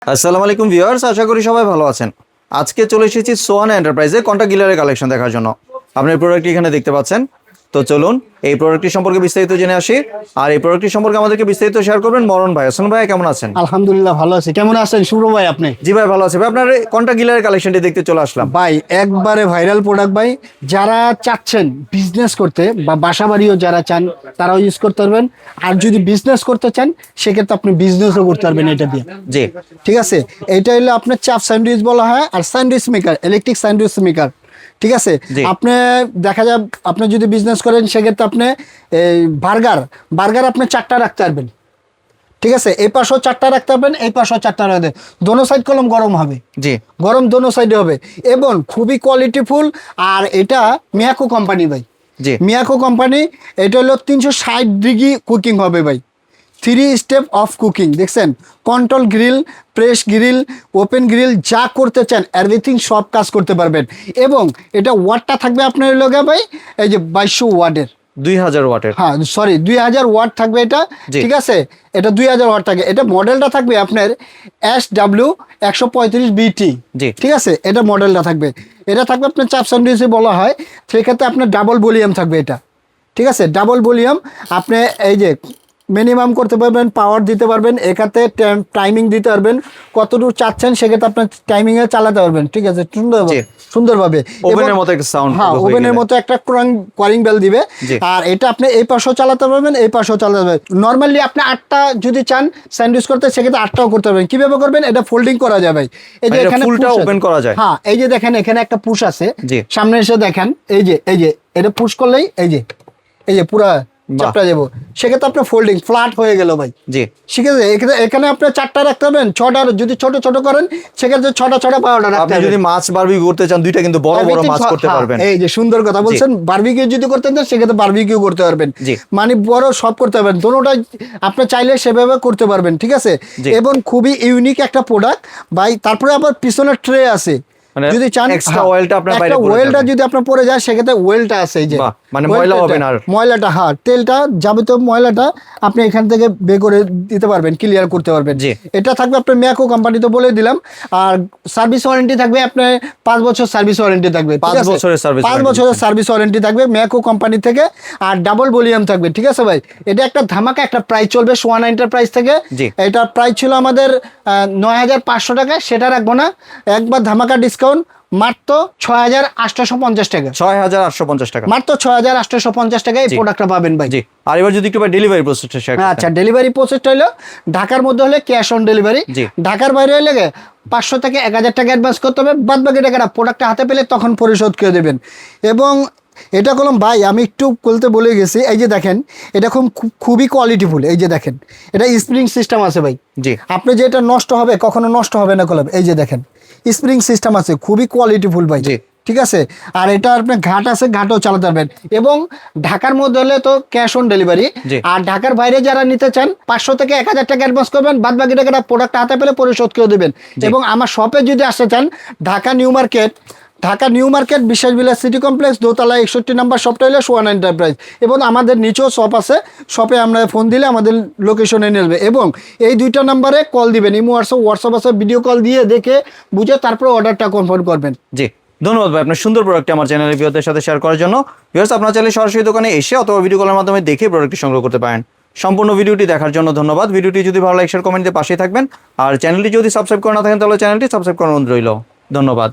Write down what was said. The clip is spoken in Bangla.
আসসালামু আলাইকুম ভিউয়ার্স, আশা করি সবাই ভালো আছেন। আজকে চলে এসেছি সোয়ানা এন্টারপ্রাইজে কন্টাক্ট গ্রিলের কালেকশন দেখার জন্য। আপনার প্রোডাক্টটি এখানে দেখতে পাচ্ছেন। তো চলুন এই প্রোডাক্টটি সম্পর্কে বিস্তারিত জেনে আসি। আর এই প্রোডাক্টটি সম্পর্কে আমাদেরকে বিস্তারিত শেয়ার করবেন মরণ ভাই। হাসান ভাই কেমন আছেন? আলহামদুলিল্লাহ ভালো আছি। কেমন আছেন শুভ্র ভাই আপনি? জি ভাই ভালো আছে ভাই। আপনার কন্টাক্ট গ্রিলের কালেকশনটি দেখতে চলে আসলাম ভাই। একবারে ভাইরাল প্রোডাক্ট ভাই। যারা চাচ্ছেন বিজনেস করতে বা বাসা বাড়িও যারা চান তারাও ইউজ করতে পারবেন। আর যদি বিজনেস করতে চান সেক্ষেত্রে আপনি বিজনেসও করতে পারবেন এটা দিয়ে। জি ঠিক আছে, এটা হলো আপনার চাপ স্যান্ডউইচ বলা হয়, আর sandwich maker, electric sandwich maker. ঠিক আছে, আপনি দেখা যায় আপনি যদি বিজনেস করেন সেক্ষেত্রে আপনি এই বার্গার আপনি 4টা রাখতে পারবেন। ঠিক আছে, এই পাশেও 4টা রাখতে পারবেন, এই পাশেও 4টা রাখতে, দোনো সাইড কলম গরম হবে। জি গরম দোনো সাইডে হবে এবং খুবই কোয়ালিটিফুল। আর এটা মিয়াকো কোম্পানি ভাই। জি মিয়াকো কোম্পানি। এটা হলো 360 ডিগ্রি কুকিং হবে ভাই। 3 স্টেপ অফ কুকিং দেখছেন। Control grill, press grill, open grill, যা করতে চান এভরিথিং সব কাজ করতে পারবেন। এবং এটা ওয়াটটা থাকবে আপনার লোকে ভাই এই যে 2200 ওয়াটের, 2000 ওয়াটের। হ্যাঁ সরি 2000 ওয়াট থাকবে এটা। ঠিক আছে, এটা 2000 ওয়াট থাকে। এটা মডেলটা থাকবে আপনার SW135BT। ঠিক আছে, এটা মডেলটা থাকবে। এটা থাকবে আপনার চাপ স্যান্ডউইচে বলা হয়, সেক্ষেত্রে আপনার ডাবল ভলিউম থাকবে এটা। ঠিক আছে, ডাবল ভলিউম। আপনি এই যে মিনিমাম করতে পারবেন, পাওয়ার দিতে পারবেন, এখানে টাইমিং দিতে পারবেন, কতটুকু চাচ্ছেন সেক্ষেত্রে আপনার টাইমিংয়ে চালাতে পারবেন। ঠিক আছে, সুন্দরভাবে ওভেনের মতো একটা সাউন্ড, হ্যাঁ ওভেনের মতো একটা কলিং বেল দিবে। আর এটা আপনি এই পাশেও চালাতে পারবেন, এই পাশেও চালাতে পারবেন। নর্মালি আপনি 8টা যদি চান স্যান্ডউইচ করতে সেক্ষেত্রে 8টাও করতে পারবেন। কিভাবে করবেন? এটা ফোল্ডিং করা যাবে। এই যে এখানে ফুলটা ওপেন করা যায়। হ্যাঁ এই যে দেখেন এখানে একটা পুশ আছে, সামনে এসে দেখেন এই যে এটা পুশ করলেই এই যে পুরা চাপটা যাবো, সেক্ষেত্রে আপনার ফোল্ডিং ফ্ল্যাট হয়ে গেল ভাই। জি ঠিক আছে, এখানে আপনি 4টা রাখতে পারবেন। 6টা যদি ছোট করেন সেক্ষেত্রে 6টা 12টা রাখতে আপনি যদি মাছ বারবিকিউ করতে চান দুইটা কিন্তু বড় বড় মাছ করতে পারবেন। এই যে সুন্দর কথা বলছেন, বারবিকিউ যদি করতে চান সেক্ষেত্রে বারবিকিউ করতে পারবেন। মানে বড় সব করতে পারবেন, দোনোটাই আপনি চাইলে সেভাবে করতে পারবেন। ঠিক আছে, এবং খুবই ইউনিক একটা প্রোডাক্ট ভাই। তারপরে আবার পিছনের ট্রে আছে, যদি চান এক্সট্রা ওয়েলটা আপনার বাইরে একটা ওয়েলটা যদি আপনার পড়ে যায় সেক্ষেত্রে ওয়েলটা আছে এই যে, মানে ময়লা হবে না, আর ময়লাটা হ্যাঁ তেলটা যাবতীয় ময়লাটা আপনি এখান থেকে বের করে দিতে পারবেন, ক্লিয়ার করতে পারবেন। এটা থাকবে আপনার মিয়াকো কোম্পানি, তো বলে দিলাম। আর সার্ভিস ওয়ারেন্টি থাকবে আপনার 5 বছর সার্ভিস ওয়ারেন্টি থাকবে। 5 বছরের সার্ভিস ওয়ারেন্টি থাকবে মিয়াকো কোম্পানি থেকে। আর ডাবল ভলিউম থাকবে। ঠিক আছে ভাই, এটা একটা ধামাকা একটা প্রাইস চলবে সোয়ানা এন্টারপ্রাইজ থেকে। এটা প্রাইস ছিল আমাদের 9500 টাকা, সেটা রাখবো না, একবার ধামাকা ডিসকাউন্ট মাত্র 6850 টাকা। 6850 টাকা, মাত্র 6850 টাকা এই প্রোডাক্টটা পাবেন ভাই। আর এবার যদি একটু ডেলিভারি প্রসেসটা শেয়ার করেন। আচ্ছা, ডেলিভারি প্রসেসটা হলো ঢাকার মধ্যে হলে ক্যাশ অন ডেলিভারি, ঢাকার বাইরে হলে 500 থেকে 1000 টাকা অ্যাডভান্স করতে হবে, বাদ বাকি টাকাটা প্রোডাক্টটা হাতে পেলে তখন পরিশোধ করে দেবেন। এবং এটা কলম ভাই আমি একটু বলতে বলে গেছি, এই যে দেখেন এটা খুবই কোয়ালিটিফুল। এই যে দেখেন এটা স্প্রিং সিস্টেম আছে ভাই। আপনি যে এটা নষ্ট হবে কখনো নষ্ট হবে না কলম। এই যে দেখেন স্প্রিং সিস্টেম আছে, খুবই কোয়ালিটিফুল ভাই। ঠিক আছে, আর এটা আপনি ঘাট আছে, ঘাটও চালাতে পারবেন। এবং ঢাকার মধ্যে হলে তো ক্যাশ অন ডেলিভারি, আর ঢাকার বাইরে যারা নিতে চান 500 থেকে 1000 টাকা অ্যাডভান্স করবেন, বাদ বাকি টাকাটা প্রোডাক্ট হাতে পেলে পরিশোধ করে দেবেন। এবং আমার শপে যদি আসতে চান ঢাকা নিউ মার্কেট বিশ্বাস বিলাস সিটি কমপ্লেক্স, দোতলা 61 নম্বর শপটা হলো সোয়ানা এন্টারপ্রাইজ। এবং আমাদের নিচেও শপ আছে, শপে আমরা ফোন দিলে আমাদের লোকেশনে নিয়ে আসবে। এবং এই 2টা নাম্বারে কল দিবেন, ইমো হোয়াটসঅ্যাপ আছে, ভিডিও কল দিয়ে দেখে বুঝে তারপরে অর্ডারটা কনফার্ম করবেন। জি ধন্যবাদ ভাই আপনার সুন্দর প্রোডাক্টটি আমার চ্যানেলের ভিউয়ারদের সাথে শেয়ার করার জন্য। ভিউয়ার্স আপনারা চাইলে সরাসরি দোকানে এসে অথবা ভিডিও কলের মাধ্যমে দেখে প্রোডাক্টটি সংগ্রহ করতে পারেন। সম্পূর্ণ ভিডিওটি দেখার জন্য ধন্যবাদ। ভিডিওটি যদি ভালো লাগে শেয়ার কমেন্ট দিয়ে পাশেই থাকবেন। আর চ্যানেলটি যদি সাবস্ক্রাইব করা না থাকেন তাহলে চ্যানেলটি সাবস্ক্রাইব করার অনুরোধ রইল। ধন্যবাদ।